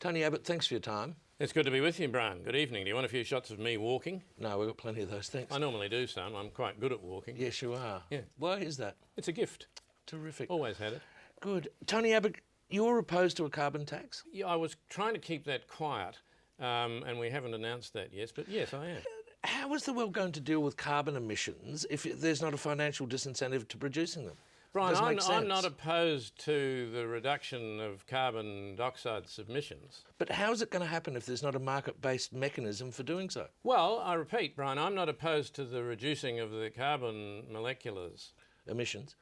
Tony Abbott, thanks for your time. It's good to be with you, Brian. Good evening. Do you want a few shots of me walking? No, we've got plenty of those, thanks. I normally do some. I'm quite good at walking. Yes, you are. Yeah. Why is that? It's a gift. Terrific. Always had it. Good. Tony Abbott, you're opposed to a carbon tax? Yeah, I was trying to keep that quiet, and we haven't announced that yet, but yes, I am. How is the world going to deal with carbon emissions if there's not a financial disincentive to producing them? Brian, I'm not opposed to the reduction of carbon dioxide emissions. But how is it going to happen if there's not a market-based mechanism for doing so? Well, I repeat, Brian, I'm not opposed to the reducing of the carbon moleculars. Emissions.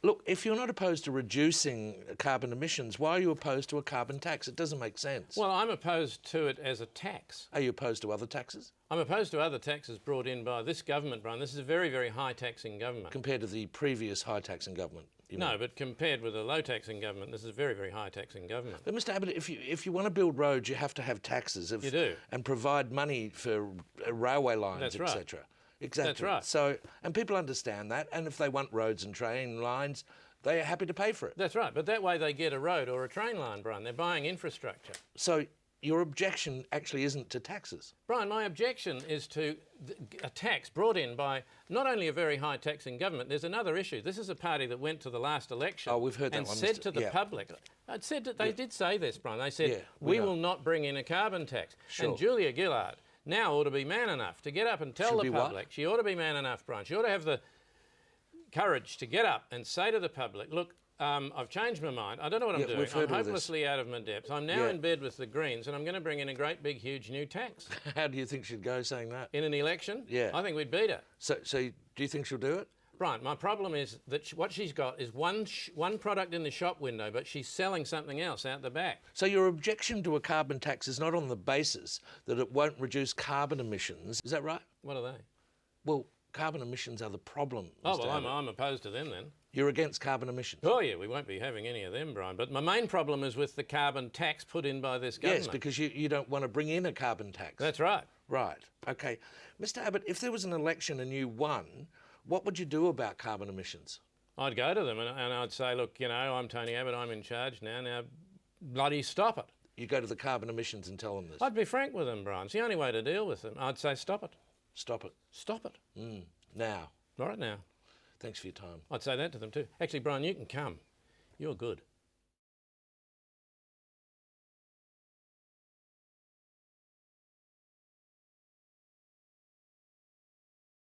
Look, if you're not opposed to reducing carbon emissions, why are you opposed to a carbon tax? It doesn't make sense. Well, I'm opposed to it as a tax. Are you opposed to other taxes? I'm opposed to other taxes brought in by this government, Brian. This is a very, very high taxing government. Compared to the previous high taxing government? No, but compared with a low taxing government, this is a very, very high taxing government. But Mr Abbott, if you want to build roads, you have to have taxes. You do. And provide money for railway lines, That's right. etc. Exactly. That's right. So, and people understand that, and if they want roads and train lines, they are happy to pay for it. That's right, but that way they get a road or a train line, Brian. They're buying infrastructure. So your objection actually isn't to taxes? Brian, my objection is to a tax brought in by not only a very high taxing government, there's another issue. This is a party that went to the last election we've heard that and one, said to the public, they did say this, Brian, they said, we will not bring in a carbon tax. Sure. And Julia Gillard now ought to be man enough to get up and tell the public. She ought to be man enough, Brian. She ought to have the courage to get up and say to the public, look, I've changed my mind. I don't know what I'm doing. I'm hopelessly out of my depth. I'm now in bed with the Greens and I'm going to bring in a great big huge new tax. How do you think she'd go saying that? In an election? Yeah. I think we'd beat her. So do you think she'll do it? Brian, my problem is that what she's got is one product in the shop window, but she's selling something else out the back. So your objection to a carbon tax is not on the basis that it won't reduce carbon emissions. Is that right? What are they? Well, carbon emissions are the problem. Oh, well, I'm opposed to them then. You're against carbon emissions? Oh, yeah, we won't be having any of them, Brian. But my main problem is with the carbon tax put in by this government. Yes, because you don't want to bring in a carbon tax. That's right. Right. OK. Mr Abbott, if there was an election and you won, what would you do about carbon emissions? I'd go to them and I'd say, look, you know, I'm Tony Abbott, I'm in charge now bloody stop it. You go to the carbon emissions and tell them this? I'd be frank with them, Brian. It's the only way to deal with them. I'd say stop it. Stop it? Stop it. Now? Right now. Thanks for your time. I'd say that to them too. Actually, Brian, you can come. You're good.